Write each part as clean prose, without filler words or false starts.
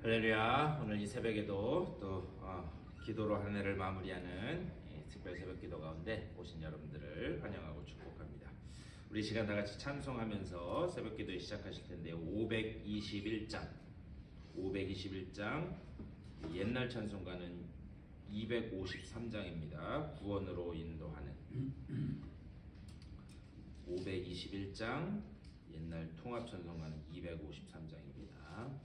할렐루야. 오늘 이 새벽에도 또 기도로 한 해를 마무리하는 특별 새벽 기도 가운데 오신 여러분들을 환영하고 축복합니다. 우리 시간 다 같이 찬송하면서 새벽 기도에 시작하실 텐데요. 521장 옛날 찬송가는 253장입니다. 구원으로 인도하는 521장 옛날 통합 찬송가는 253장입니다.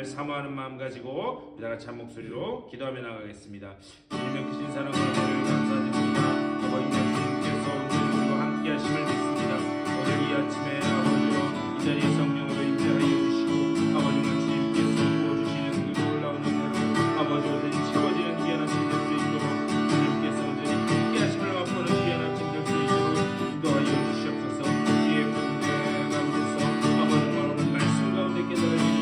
사모하는 마음 가지고 우리 다 같이 한 목소리로 기도하며 나가겠습니다. 주님의 크신 사랑과 은혜를 감사드립니다. 아버지 주님께서 우리와 함께 하심을 믿습니다. 오늘 이 아침에 아버지와 이 자리에 성령으로 임재하여 주시고 아버지와 주님께서 부어주시는 그 놀라운 은혜로 아버지 오늘 채워지는 귀한 아침 될 수 있도록 주님께서 온전히 함께 하심을 맛보는 귀한 아침 될 수 있도록 인도하여 주시옵소서. 주의 은혜 가운데서 아버지와 오늘 말씀 가운데 깨달아지는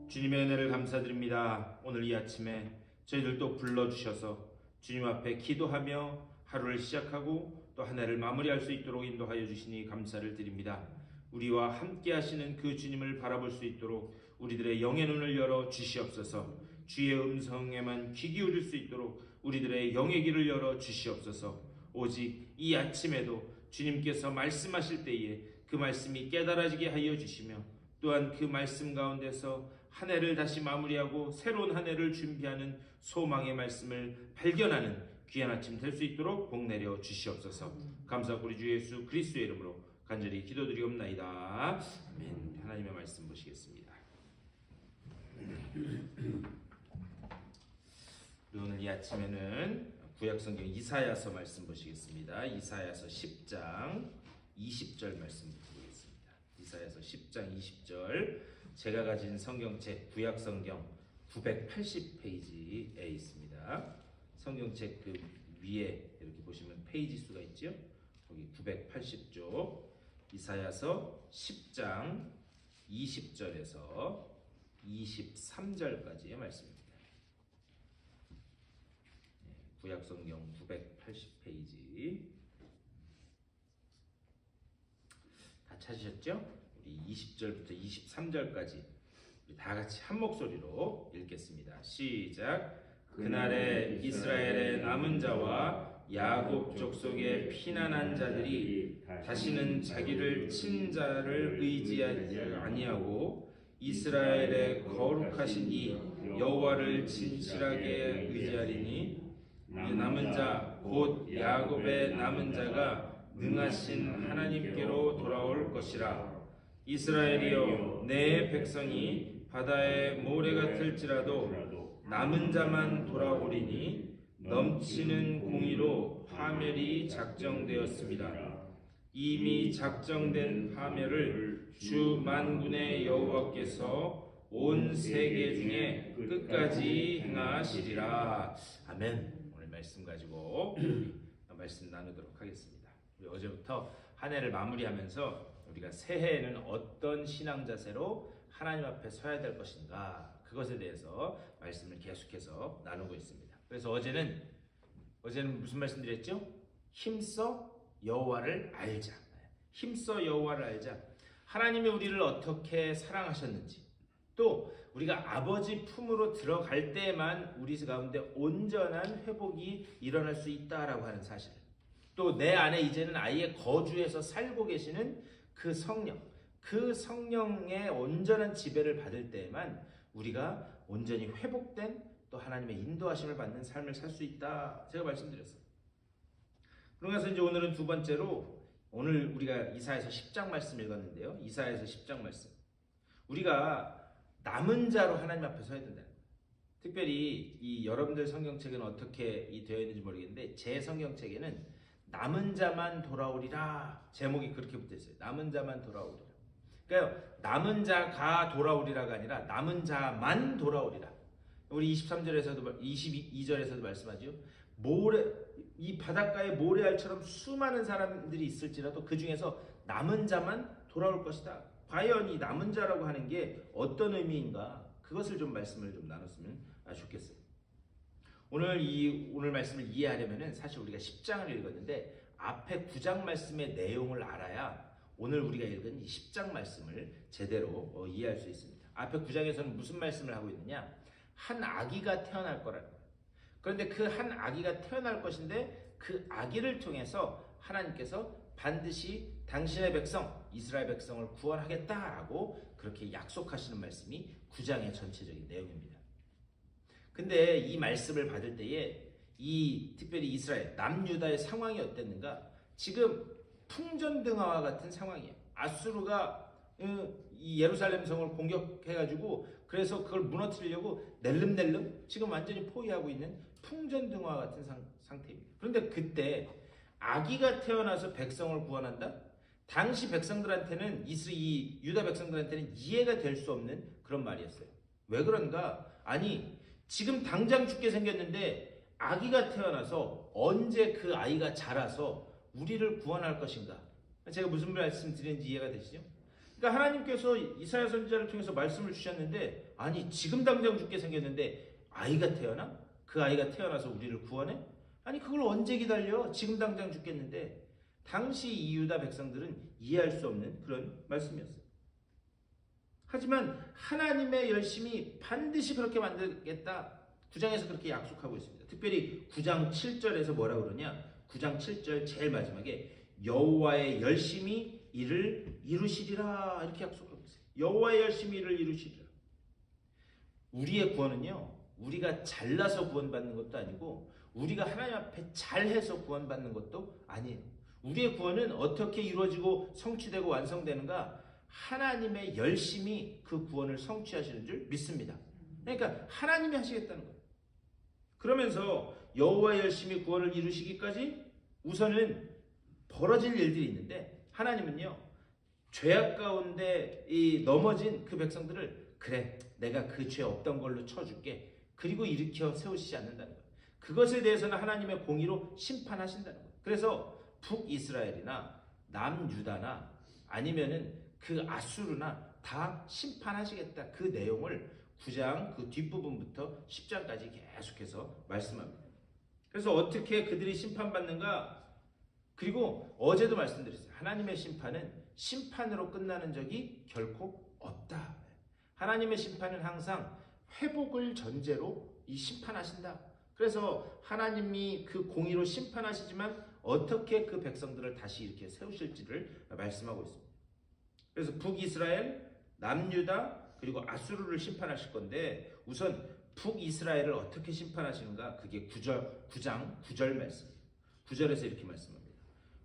주님의 은혜를 감사드립니다. 오늘 이 아침에 저희들도 불러주셔서 주님 앞에 기도하며 하루를 시작하고 또 한 해를 마무리할 수 있도록 인도하여 주시니 감사를 드립니다. 우리와 함께 하시는 그 주님을 바라볼 수 있도록 우리들의 영의 눈을 열어 주시옵소서. 주의 음성에만 귀 기울일 수 있도록 우리들의 영의 귀를 열어 주시옵소서. 오직 이 아침에도 주님께서 말씀하실 때에 그 말씀이 깨달아지게 하여 주시며 또한 그 말씀 가운데서 한 해를 다시 마무리하고 새로운 한 해를 준비하는 소망의 말씀을 발견하는 귀한 아침 될 수 있도록 복 내려 주시옵소서. 감사하고 우리 주 예수 그리스도의 이름으로 간절히 기도드리옵나이다. 아멘. 하나님의 말씀 보시겠습니다. 오늘 이 아침에는 구약성경 이사야서 말씀 보시겠습니다. 이사야서 10장 20절 말씀 보겠습니다. 이사야서 10장 20절 제가 가진 성경책 구약성경 980페이지에 있습니다. 성경책 그 위에 이렇게 보시면 페이지 수가 있죠. 거기 980쪽 이사야서 10장 20절에서 23절까지의 말씀입니다. 구약성경 980페이지 다 찾으셨죠? 우리 20절부터 23절까지 우리 다 같이 한 목소리로 읽겠습니다. 시작. 그날에 이스라엘의 남은 자와 야곱 족속의 피난한 자들이 다시는 자기를 친 자를 의지하지 아니하고 이스라엘의 거룩하신 이 여호와를 진실하게 의지하리니 이 남은 자 곧 야곱의 남은 자가 능하신 하나님께로 돌아올 것이라. 이스라엘이여 내 백성이 바다의 모래 같을지라도 남은 자만 돌아오리니 넘치는 공의로 파멸이 작정되었습니다. 이미 작정된 파멸을 주 만군의 여호와께서 온 세계 중에 끝까지 행하시리라. 아멘. 오늘 말씀 가지고 말씀 나누도록 하겠습니다. 우리 어제부터 한 해를 마무리하면서 우리가 새해에는 어떤 신앙 자세로 하나님 앞에 서야 될 것인가, 그것에 대해서 말씀을 계속해서 나누고 있습니다. 그래서 어제는 무슨 말씀 드렸죠? 힘써 여호와를 알자. 힘써 여호와를 알자. 하나님이 우리를 어떻게 사랑하셨는지, 또 우리가 아버지 품으로 들어갈 때만 우리 가운데 온전한 회복이 일어날 수 있다라고 하는 사실, 또 내 안에 이제는 아예 거주해서 살고 계시는 그 성령, 그 성령의 온전한 지배를 받을 때에만 우리가 온전히 회복된 또 하나님의 인도하심을 받는 삶을 살 수 있다, 제가 말씀드렸어요. 그러면서 이제 오늘은 두 번째로, 오늘 우리가 이사야서 10장 말씀 읽었는데요. 이사야서 10장 말씀, 우리가 남은 자로 하나님 앞에 서야 된다는 거예요. 특별히 이 여러분들 성경책에는 어떻게 되어 있는지 모르겠는데 제 성경책에는 남은 자만 돌아오리라, 제목이 그렇게 붙어 있어요. 남은 자만 돌아오리라. 그러니까 남은 자가 돌아오리라가 아니라 남은 자만 돌아오리라. 우리 23절에서도 22절에서도 말씀하죠. 이 바닷가에 모래알처럼 수많은 사람들이 있을지라도 그 중에서 남은 자만 돌아올 것이다. 과연 이 남은 자라고 하는 게 어떤 의미인가, 그것을 좀 말씀을 좀 나눴으면 좋겠어요. 오늘 말씀을 이해하려면은 사실 우리가 10장을 읽었는데 앞에 9장 말씀의 내용을 알아야 오늘 우리가 읽은 이 10장 말씀을 제대로 이해할 수 있습니다. 앞에 9장에서는 무슨 말씀을 하고 있느냐? 한 아기가 태어날 거라는 거예요. 그런데 그 한 아기가 태어날 것인데 그 아기를 통해서 하나님께서 반드시 당신의 백성, 이스라엘 백성을 구원하겠다라고 그렇게 약속하시는 말씀이 9장의 전체적인 내용입니다. 근데 이 말씀을 받을 때에 특별히 이스라엘, 남유다의 상황이 어땠는가? 지금 풍전등화와 같은 상황이에요. 아수르가 이 예루살렘 성을 공격해가지고 그래서 그걸 무너뜨리려고 낼름낼름 지금 완전히 포위하고 있는 풍전등화 같은 상태입니다. 그런데 그때 아기가 태어나서 백성을 구원한다? 당시 백성들한테는 이 유다 백성들한테는 이해가 될 수 없는 그런 말이었어요. 왜 그런가? 아니, 지금 당장 죽게 생겼는데 아기가 태어나서 언제 그 아이가 자라서 우리를 구원할 것인가? 제가 무슨 말씀 드리는지 이해가 되시죠? 그러니까 하나님께서 이사야 선지자를 통해서 말씀을 주셨는데, 아니 지금 당장 죽게 생겼는데 아이가 태어나? 그 아이가 태어나서 우리를 구원해? 아니 그걸 언제 기다려? 지금 당장 죽겠는데. 당시 이 유다 백성들은 이해할 수 없는 그런 말씀이었어요. 하지만 하나님의 열심이 반드시 그렇게 만들겠다, 9장에서 그렇게 약속하고 있습니다. 특별히 9장 7절에서 뭐라고 그러냐? 9장 7절 제일 마지막에 여호와의 열심이 이를 이루시리라, 이렇게 약속하고 있어요. 여호와의 열심이 이를 이루시리라. 우리의 구원은요, 우리가 잘나서 구원받는 것도 아니고 우리가 하나님 앞에 잘해서 구원받는 것도 아니에요. 우리의 구원은 어떻게 이루어지고 성취되고 완성되는가? 하나님의 열심이 그 구원을 성취하시는 줄 믿습니다. 그러니까 하나님이 하시겠다는 거예요. 그러면서 여호와 열심히 구원을 이루시기까지 우선은 벌어질 일들이 있는데, 하나님은요 죄악 가운데 이 넘어진 그 백성들을, 그래 내가 그 죄 없던 걸로 쳐줄게, 그리고 일으켜 세우시지 않는다는 거예요. 그것에 대해서는 하나님의 공의로 심판하신다는 거예요. 그래서 북이스라엘이나 남유다나 아니면은 그 아수르나 다 심판하시겠다, 그 내용을 9장 그 뒷부분부터 10장까지 계속해서 말씀합니다. 그래서 어떻게 그들이 심판받는가? 그리고 어제도 말씀드렸어요. 하나님의 심판은 심판으로 끝나는 적이 결코 없다. 하나님의 심판은 항상 회복을 전제로 이 심판하신다. 그래서 하나님이 그 공의로 심판하시지만 어떻게 그 백성들을 다시 이렇게 세우실지를 말씀하고 있습니다. 그래서 북이스라엘, 남유다, 그리고 아수르를 심판하실 건데, 우선 북이스라엘을 어떻게 심판하시는가? 그게 9장 9절 말씀입니다. 9절에서 이렇게 말씀합니다.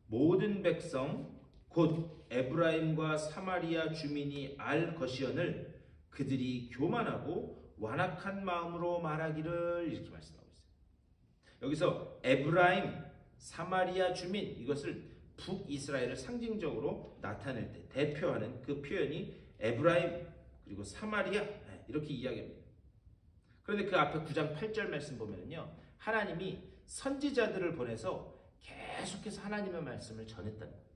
모든 백성 곧 에브라임과 사마리아 주민이 알 것이언을 그들이 교만하고 완악한 마음으로 말하기를, 이렇게 말씀하고 있어요. 여기서 에브라임, 사마리아 주민, 이것을 북이스라엘을 상징적으로 나타낼 때 대표하는 그 표현이 에브라임 그리고 사마리아, 이렇게 이야기합니다. 그런데 그 앞에 9장 8절 말씀 보면요, 하나님이 선지자들을 보내서 계속해서 하나님의 말씀을 전했다는 거예요.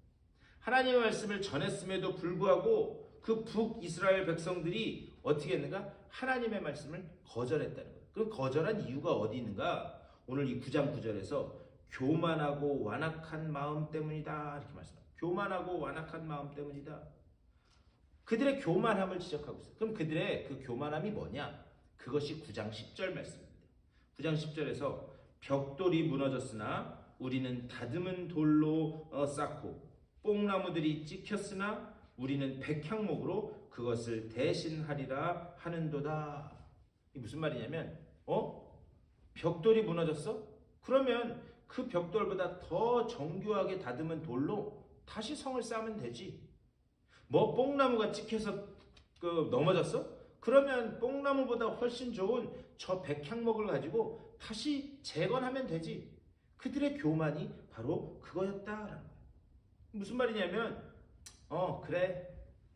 하나님의 말씀을 전했음에도 불구하고 그 북이스라엘 백성들이 어떻게 했는가? 하나님의 말씀을 거절했다는 거예요. 그 거절한 이유가 어디 있는가? 오늘 이 9장 9절에서 교만하고 완악한 마음 때문이다, 이렇게 말씀합니다. 교만하고 완악한 마음 때문이다. 그들의 교만함을 지적하고 있어요. 그럼 그들의 그 교만함이 뭐냐? 그것이 9장 10절 말씀입니다. 9장 10절에서 벽돌이 무너졌으나 우리는 다듬은 돌로 쌓고 뽕나무들이 찍혔으나 우리는 백향목으로 그것을 대신하리라 하는도다. 이게 무슨 말이냐면, 벽돌이 무너졌어? 그러면 그 벽돌보다 더 정교하게 다듬은 돌로 다시 성을 쌓으면 되지. 뭐 뽕나무가 찍혀서 넘어졌어? 그러면 뽕나무보다 훨씬 좋은 저 백향목을 가지고 다시 재건하면 되지. 그들의 교만이 바로 그거였다라는 거예요. 무슨 말이냐면, 그래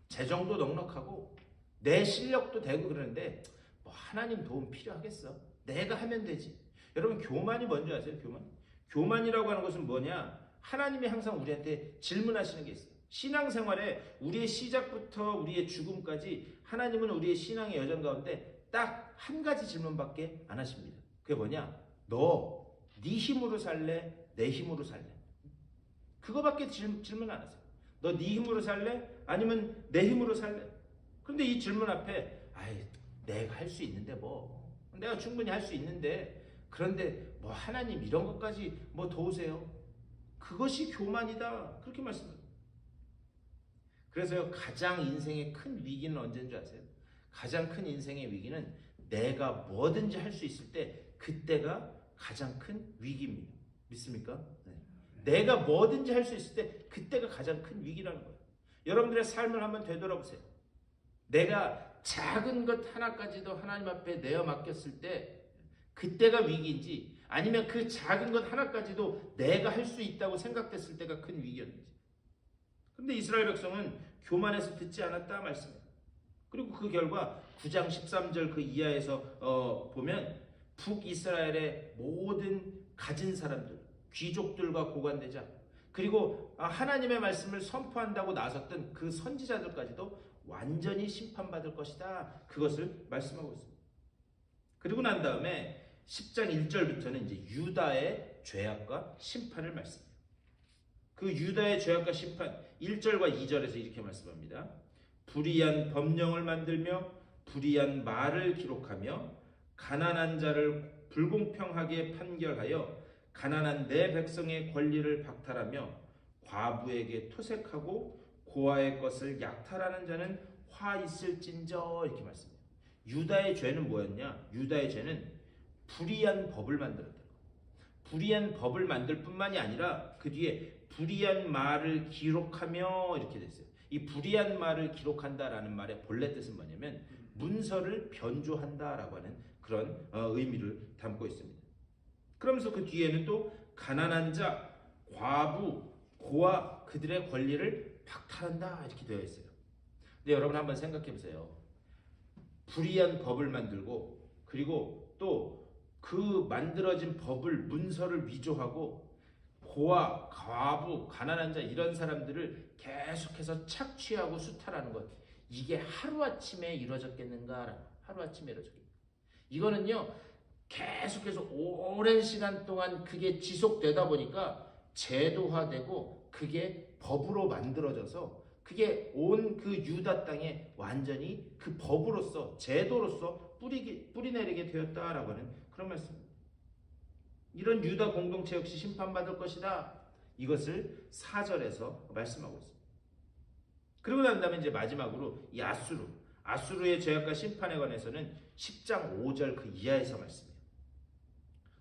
재정도 넉넉하고 내 실력도 되고 그러는데 뭐 하나님 도움 필요하겠어? 내가 하면 되지. 여러분, 교만이 뭔지 아세요? 교만이라고 하는 것은 뭐냐? 하나님이 항상 우리한테 질문하시는 게 있어요. 신앙생활에 우리의 시작부터 우리의 죽음까지 하나님은 우리의 신앙의 여정 가운데 딱 한 가지 질문밖에 안 하십니다. 그게 뭐냐? 너 네 힘으로 살래? 내 힘으로 살래? 그거밖에 질문 안 하세요. 너 네 힘으로 살래? 아니면 내 힘으로 살래? 그런데 이 질문 앞에 내가 할 수 있는데 내가 충분히 할 수 있는데, 그런데 하나님 이런 것까지 도우세요? 그것이 교만이다, 그렇게 말씀합니다. 그래서 가장 인생의 큰 위기는 언제인 줄 아세요? 가장 큰 인생의 위기는 내가 뭐든지 할 수 있을 때, 그때가 가장 큰 위기입니다. 믿습니까? 네. 내가 뭐든지 할 수 있을 때 그때가 가장 큰 위기라는 거예요. 여러분들의 삶을 한번 되돌아보세요. 내가 작은 것 하나까지도 하나님 앞에 내어 맡겼을 때 그때가 위기인지, 아니면 그 작은 것 하나까지도 내가 할 수 있다고 생각됐을 때가 큰 위기였는지. 그런데 이스라엘 백성은 교만해서 듣지 않았다 말씀이에요. 그리고 그 결과 9장 13절 그 이하에서 보면 북이스라엘의 모든 가진 사람들, 귀족들과 고관대장, 그리고 하나님의 말씀을 선포한다고 나섰던 그 선지자들까지도 완전히 심판받을 것이다, 그것을 말씀하고 있습니다. 그리고 난 다음에 10장 1절부터는 이제 유다의 죄악과 심판을 말씀해요. 그 유다의 죄악과 심판, 1절과 2절에서 이렇게 말씀합니다. 불의한 법령을 만들며 불의한 말을 기록하며 가난한 자를 불공평하게 판결하여 가난한 내 백성의 권리를 박탈하며 과부에게 토색하고 고아의 것을 약탈하는 자는 화 있을진저, 이렇게 말씀해요. 유다의 죄는 뭐였냐? 유다의 죄는 불의한 법을 만들었다. 불의한 법을 만들 뿐만이 아니라 그 뒤에 불의한 말을 기록하며, 이렇게 됐어요. 이 불의한 말을 기록한다라는 말의 본래 뜻은 뭐냐면 문서를 변조한다라고 하는 그런 의미를 담고 있습니다. 그러면서 그 뒤에는 또 가난한 자, 과부, 고아 그들의 권리를 박탈한다 이렇게 되어 있어요. 근데 여러분 한번 생각해 보세요. 불의한 법을 만들고 그리고 또 그 만들어진 법을 문서를 위조하고 고아, 과부, 가난한 자 이런 사람들을 계속해서 착취하고 수탈하는 것, 이게 하루아침에 이루어졌겠는가? 하루아침에 이루어졌겠는가? 이거는요 계속해서 오랜 시간 동안 그게 지속되다 보니까 제도화되고 그게 법으로 만들어져서 그게 온 그 유다 땅에 완전히 그 법으로서 제도로서 뿌리내리게 되었다라고 하는 그런 말씀입니다. 이런 유다 공동체 역시 심판받을 것이다. 이것을 4절에서 말씀하고 있습니다. 그리고 난 다음에 이제 마지막으로 이 아수르의 죄악과 심판에 관해서는 10장 5절 그 이하에서 말씀해요.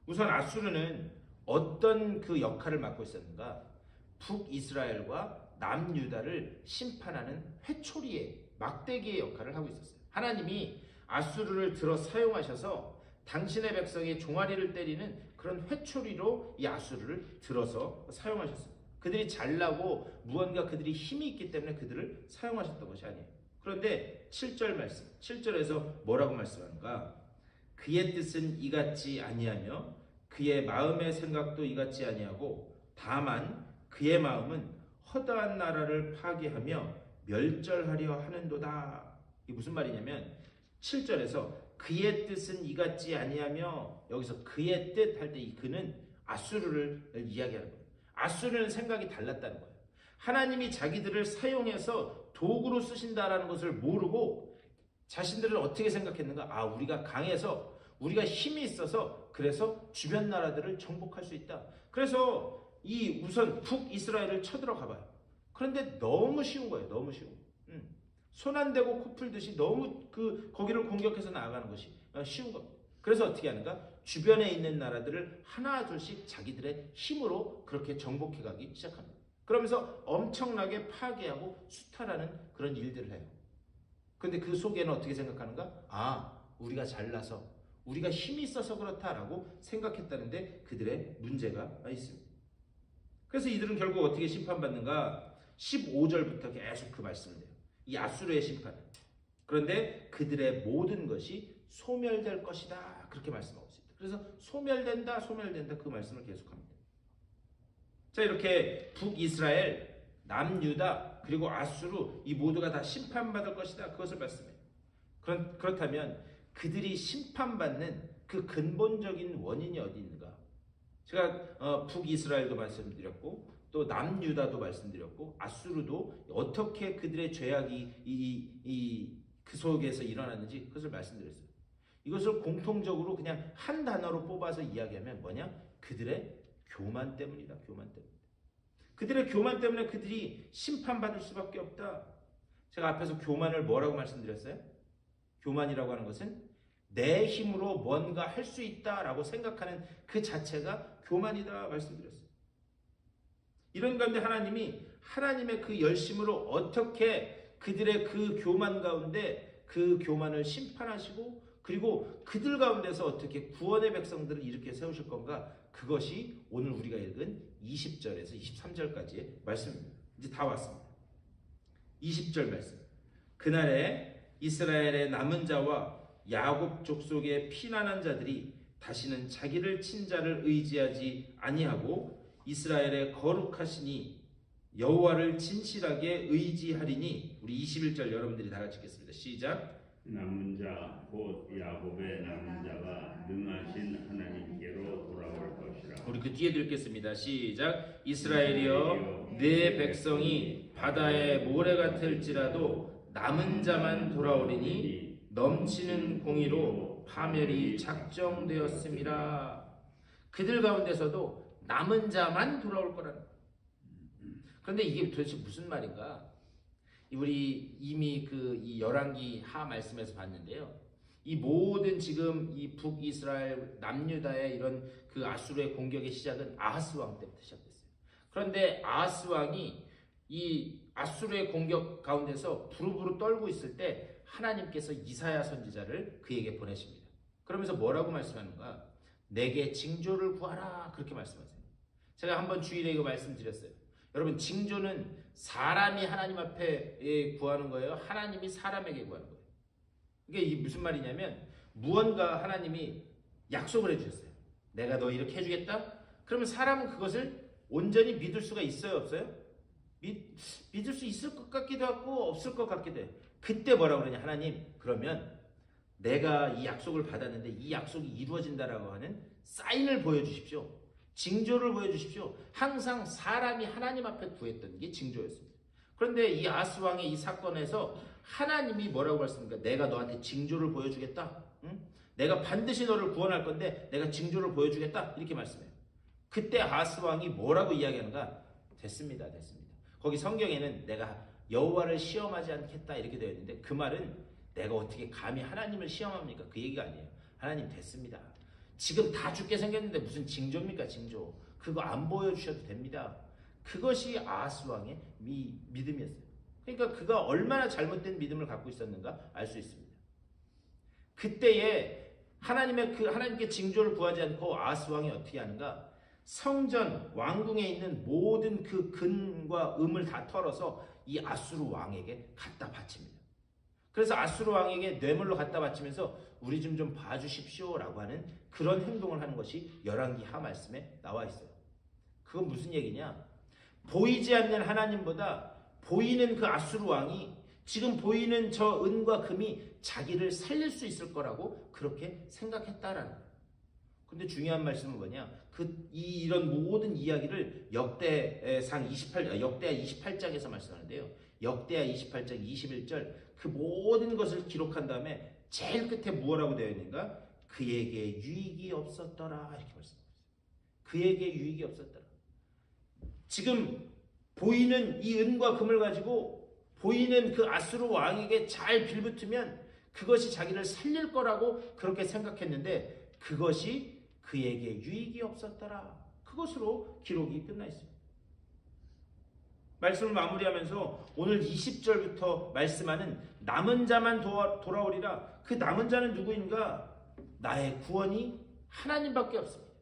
우선 아수르는 어떤 그 역할을 맡고 있었는가? 북이스라엘과 남유다를 심판하는 회초리의 막대기의 역할을 하고 있었어요. 하나님이 아수르를 들어 사용하셔서 당신의 백성의 종아리를 때리는 그런 회초리로 이 아수르를 들어서 사용하셨습니다. 그들이 잘나고 무언가 그들이 힘이 있기 때문에 그들을 사용하셨던 것이 아니에요. 그런데 7절 말씀, 7절에서 뭐라고 말씀하는가? 그의 뜻은 이같지 아니하며 그의 마음의 생각도 이같지 아니하고 다만 그의 마음은 허다한 나라를 파괴하며 멸절하려 하는도다. 이게 무슨 말이냐면 7절에서 그의 뜻은 이같지 아니하며 여기서 그의 뜻 할 때 이 그는 아수르를 이야기하는 거예요. 아수르는 생각이 달랐다는 거예요. 하나님이 자기들을 사용해서 도구로 쓰신다라는 것을 모르고 자신들을 어떻게 생각했는가? 아, 우리가 강해서 우리가 힘이 있어서 그래서 주변 나라들을 정복할 수 있다. 그래서 이 우선 북이스라엘을 쳐들어가 봐요. 그런데 너무 쉬운 거예요. 너무 쉬운 거예요. 손 안 대고 코 풀듯이 너무 거기를 공격해서 나아가는 것이 쉬운 겁니다. 그래서 어떻게 하는가? 주변에 있는 나라들을 하나 둘씩 자기들의 힘으로 그렇게 정복해 가기 시작합니다. 그러면서 엄청나게 파괴하고 수탈하는 그런 일들을 해요. 근데 그 속에는 어떻게 생각하는가? 아, 우리가 잘나서 우리가 힘이 있어서 그렇다라고 생각했다는데 그들의 문제가 있습니다. 그래서 이들은 결국 어떻게 심판받는가? 15절부터 계속 그 말씀을 해요. 이 아수르의 심판. 그런데 그들의 모든 것이 소멸될 것이다. 그렇게 말씀하고 있습니다. 그래서 소멸된다 그 말씀을 계속합니다. 자, 이렇게 북이스라엘, 남유다, 그리고 아수르 이 모두가 다 심판받을 것이다. 그것을 말씀해요. 그렇다면 그들이 심판받는 그 근본적인 원인이 어디 있는가? 제가 북이스라엘도 말씀드렸고 또 남유다도 말씀드렸고 아수르도 어떻게 그들의 죄악이 그 속에서 일어났는지 그것을 말씀드렸어요. 이것을 공통적으로 그냥 한 단어로 뽑아서 이야기하면 뭐냐? 그들의 교만 때문이다. 교만 때문에. 그들의 교만 때문에 그들이 심판받을 수밖에 없다. 제가 앞에서 교만을 뭐라고 말씀드렸어요? 교만이라고 하는 것은 내 힘으로 뭔가 할 수 있다라고 생각하는 그 자체가 교만이다 말씀드렸어요. 이런 가운데 하나님이 하나님의 그 열심으로 어떻게 그들의 그 교만 가운데 그 교만을 심판하시고 그리고 그들 가운데서 어떻게 구원의 백성들을 일으켜 세우실 건가? 그것이 오늘 우리가 읽은 20절에서 23절까지의 말씀입니다. 이제 다 왔습니다. 20절 말씀. 그날에 이스라엘의 남은 자와 야곱 족속의 피난한 자들이 다시는 자기를 친 자를 의지하지 아니하고 이스라엘의 거룩하시니 여호와를 진실하게 의지하리니. 우리 21절 여러분들이 다 같이 읽겠습니다. 시작. 남은 자 곧 야곱의 남은 자가 능하신 하나님께로 돌아올 것이라. 우리 그 뒤에도 읽겠습니다. 시작. 이스라엘이여 내 백성이 바다의 모래 같을지라도 남은 자만 돌아오리니 넘치는 공의로 파멸이 작정되었음이라. 그들 가운데서도 남은 자만 돌아올 거라는. 그런데 이게 도대체 무슨 말인가? 우리 이미 이 열왕기 하 말씀에서 봤는데요. 이 모든 지금 이 북이스라엘 남유다의 이런 그 아수르의 공격의 시작은 아하스 왕 때부터 시작됐어요. 그런데 아하스 왕이 이 아수르의 공격 가운데서 부르부르 떨고 있을 때 하나님께서 이사야 선지자를 그에게 보내십니다. 그러면서 뭐라고 말씀하는가? 내게 징조를 구하라 그렇게 말씀하세요. 제가 한번 주일에 이거 말씀드렸어요. 여러분 징조는 사람이 하나님 앞에 구하는 거예요. 하나님이 사람에게 구하는 거예요. 이게 무슨 말이냐면 무언가 하나님이 약속을 해주셨어요. 내가 너 이렇게 해주겠다. 그러면 사람은 그것을 온전히 믿을 수가 있어요, 없어요? 믿을 수 있을 것 같기도 하고 없을 것 같기도 해요. 그때 뭐라고 그러냐, 하나님 그러면 내가 이 약속을 받았는데 이 약속이 이루어진다라고 하는 사인을 보여주십시오. 징조를 보여주십시오. 항상 사람이 하나님 앞에 구했던 게 징조였습니다. 그런데 이 아하스 왕의 이 사건에서 하나님이 뭐라고 했습니까? 내가 너한테 징조를 보여주겠다. 응? 내가 반드시 너를 구원할 건데 내가 징조를 보여주겠다. 이렇게 말씀해요. 그때 아하스 왕이 뭐라고 이야기하는가? 됐습니다. 거기 성경에는 내가 여호와를 시험하지 않겠다 이렇게 되어 있는데 그 말은 내가 어떻게 감히 하나님을 시험합니까? 그 얘기가 아니에요. 하나님 됐습니다. 지금 다 죽게 생겼는데 무슨 징조입니까? 징조. 그거 안 보여주셔도 됩니다. 그것이 아하스 왕의 믿음이었어요. 그러니까 그가 얼마나 잘못된 믿음을 갖고 있었는가 알 수 있습니다. 그때에 하나님께 징조를 구하지 않고 아하스 왕이 어떻게 하는가? 성전 왕궁에 있는 모든 그 근과 음을 다 털어서 이 아수르 왕에게 갖다 바칩니다. 그래서 아수르 왕에게 뇌물로 갖다 바치면서 우리 좀 봐주십시오라고 하는 그런 행동을 하는 것이 열왕기 하 말씀에 나와 있어요. 그건 무슨 얘기냐? 보이지 않는 하나님보다 보이는 그 아수르 왕이 지금 보이는 저 은과 금이 자기를 살릴 수 있을 거라고 그렇게 생각했다라는 거예요. 근데 중요한 말씀은 뭐냐? 이런 모든 이야기를 역대하 28장에서 말씀하는데요. 역대하 28장 21절 그 모든 것을 기록한 다음에 제일 끝에 뭐라고 되어 있는가? 그에게 유익이 없었더라 이렇게 말씀하셨어요. 그에게 유익이 없었더라. 지금 보이는 이 은과 금을 가지고 보이는 그 아수르 왕에게 잘 빌붙으면 그것이 자기를 살릴 거라고 그렇게 생각했는데 그것이 그에게 유익이 없었더라. 그것으로 기록이 끝나 있습니다. 말씀을 마무리하면서 오늘 20절부터 말씀하는 남은 자만 돌아오리라. 그 남은 자는 누구인가? 나의 구원이 하나님밖에 없습니다.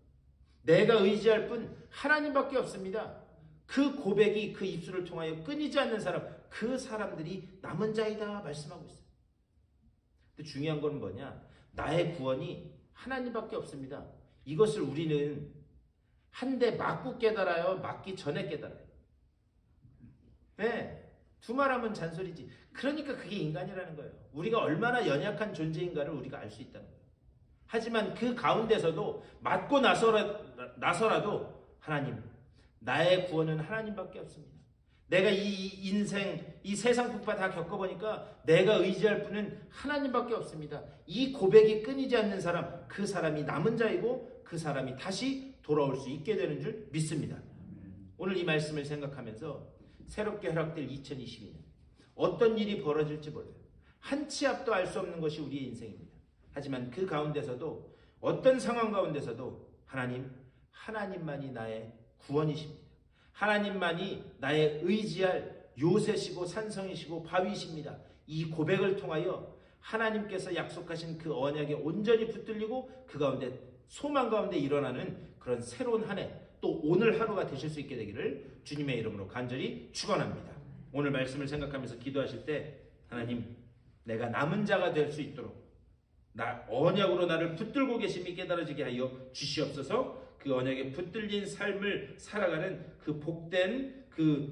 내가 의지할 뿐 하나님밖에 없습니다. 그 고백이 그 입술을 통하여 끊이지 않는 사람, 그 사람들이 남은 자이다 말씀하고 있어요. 근데 중요한 건 뭐냐? 나의 구원이 하나님밖에 없습니다. 이것을 우리는 한 대 맞고 깨달아요? 맞기 전에 깨달아요? 네, 두말하면 잔소리지. 그러니까 그게 인간이라는 거예요. 우리가 얼마나 연약한 존재인가를 우리가 알 수 있다는 거예요. 하지만 그 가운데서도 맞고 나서라도 하나님, 나의 구원은 하나님밖에 없습니다. 내가 이 인생, 이 세상 풍파 다 겪어보니까 내가 의지할 분은 하나님밖에 없습니다. 이 고백이 끊이지 않는 사람, 그 사람이 남은 자이고 그 사람이 다시 돌아올 수 있게 되는 줄 믿습니다. 오늘 이 말씀을 생각하면서 새롭게 허락될 2022년 어떤 일이 벌어질지 몰라요. 한 치 앞도 알 수 없는 것이 우리의 인생입니다. 하지만 그 가운데서도 어떤 상황 가운데서도 하나님만이 나의 구원이십니다. 하나님만이 나의 의지할 요새시고 산성이시고 바위이십니다. 이 고백을 통하여 하나님께서 약속하신 그 언약에 온전히 붙들리고 그 가운데 소망 가운데 일어나는 그런 새로운 한 해, 또 오늘 하루가 되실 수 있게 되기를 주님의 이름으로 간절히 축원합니다. 오늘 말씀을 생각하면서 기도하실 때 하나님, 내가 남은 자가 될 수 있도록 언약으로 나를 붙들고 계심이 깨달아지게 하여 주시옵소서. 그 언약에 붙들린 삶을 살아가는 그 복된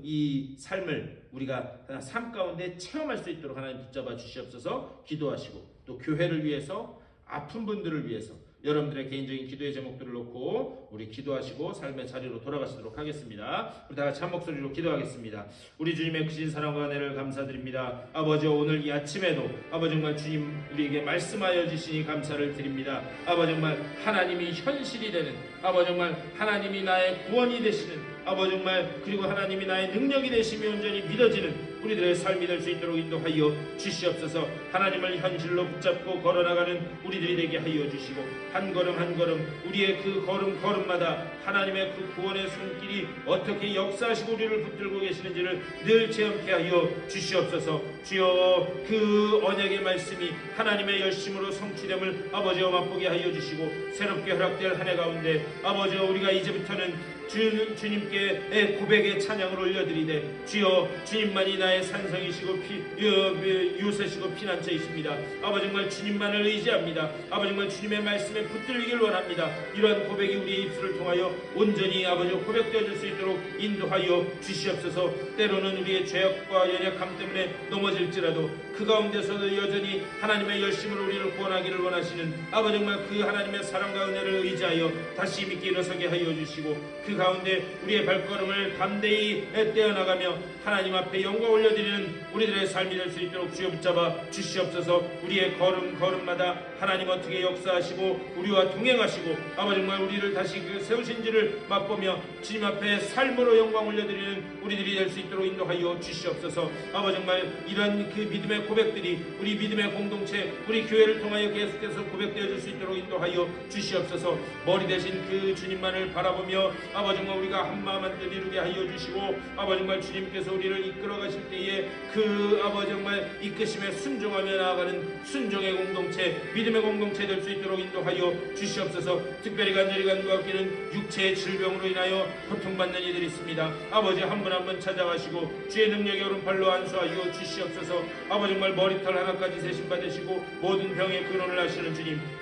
이 삶을 우리가 삶 가운데 체험할 수 있도록 하나님 붙잡아 주시옵소서. 기도하시고 또 교회를 위해서, 아픈 분들을 위해서 여러분들의 개인적인 기도의 제목들을 놓고 우리 기도하시고 삶의 자리로 돌아가시도록 하겠습니다. 우리 다 같이 한 목소리로 기도하겠습니다. 우리 주님의 크신 사랑과 은혜를 감사드립니다. 아버지, 오늘 이 아침에도 아버지 정말 주님 우리에게 말씀하여 주시니 감사를 드립니다. 아버지 정말 하나님이 현실이 되는, 아버지 정말 하나님이 나의 구원이 되시는 아버지 정말 그리고 하나님이 나의 능력이 되심이 온전히 믿어지는 우리들의 삶이 될 수 있도록 인도하여 주시옵소서. 하나님을 현실로 붙잡고 걸어나가는 우리들이 되게 하여 주시고 한 걸음 한 걸음 우리의 그 걸음 걸음마다 하나님의 그 구원의 손길이 어떻게 역사하시고 우리를 붙들고 계시는지를 늘 체험케 하여 주시옵소서. 주여 그 언약의 말씀이 하나님의 열심으로 성취됨을 아버지와 맛보게 하여 주시고 새롭게 허락될 한 해 가운데 아버지와 우리가 이제부터는 주님께 고백의 찬양을 올려드리되 주여 주님만이 나의 산성이시고 요새시고 피난처이십니다. 아버지 정말 주님만을 의지합니다. 아버지 정말 주님의 말씀에 붙들리길 원합니다. 이러한 고백이 우리의 입술을 통하여 온전히 아버지 고백되어질 수 있도록 인도하여 주시옵소서. 때로는 우리의 죄악과 연약함 때문에 넘어질지라도 그 가운데서도 여전히 하나님의 열심으로 우리를 구원하기를 원하시는 아버지 정말 그 하나님의 사랑과 은혜를 의지하여 다시 믿게 일어서게 하여 주시고 그 가운데 우리의 발걸음을 담대히 떼어나가며 하나님 앞에 영광 올려드리는 우리들의 삶이 될 수 있도록 주여 붙잡아 주시옵소서. 우리의 걸음마다 하나님 어떻게 역사하시고 우리와 동행하시고 아버지 정말 우리를 다시 그 세우신지를 맛보며 주님 앞에 삶으로 영광 올려드리는 우리들이 될 수 있도록 인도하여 주시옵소서. 아버지 정말 이런 그 믿음의 고백들이 우리 믿음의 공동체 우리 교회를 통하여 계속해서 고백되어질 수 있도록 인도하여 주시옵소서. 머리 대신 그 주님만을 바라보며 아버지 정말 우리가 한마음 한뜻 이루게 하여 주시고 아버지 정말 주님께서 우리를 이끌어 가실 때에 그 아버지 정말 이끄심에 순종하며 나아가는 순종의 공동체 믿음의 공동체 될 수 있도록 인도하여 주시옵소서. 특별히 간절히 간구하기는 육체의 질병으로 인하여 고통받는 이들이 있습니다. 아버지 한 분 한 분 찾아가시고 주의 능력의 오른팔로 안수하여 주시옵소서. 아버지 정말 머리털 하나까지 세심받으시고 모든 병의 근원을 하시는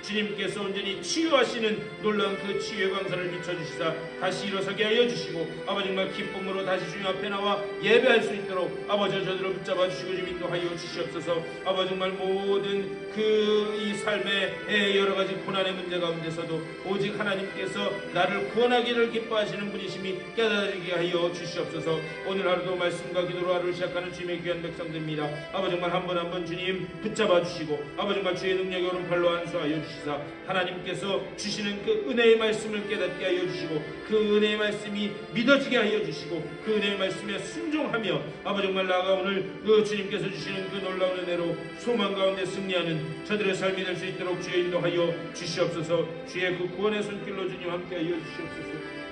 주님께서 온전히 치유하시는 놀라운 그 치유의 광선을 비춰주시사 다시 일어서게 하여 주시고 아버지 정말 기쁨으로 다시 주님 앞에 나와 예배할 수 있도록 아버지 저들을 붙잡아 주시고 좀 인도하여 주시옵소서. 아버지 정말 모든 그 이 삶의 여러 가지 고난의 문제 가운데서도 오직 하나님께서 나를 구원하기를 기뻐하시는 분이심이 깨달아지게 하여 주시옵소서. 오늘 하루도 말씀과 기도로 하루를 시작하는 주님의 귀한 백성들입니다. 아버지 정말 한 번 한 번 주님 붙잡아 주시고 아버지 정말 주의 능력의 오른팔로 안수하여 주시사 하나님께서 주시는 그 은혜의 말씀을 깨닫게 하여 주시고 그 은혜의 말씀이 믿어지게 하여 주시고 그 은혜의 말씀에 순종하며 아버지 정말 나아가 오늘 그 주님께서 주시는 그 놀라운 은혜로 소망 가운데 승리하는 저들의 삶이 될 수 있도록 주의 인도하여 주시옵소서. 주의 그 구원의 손길로 주님 함께 하여 주시옵소서.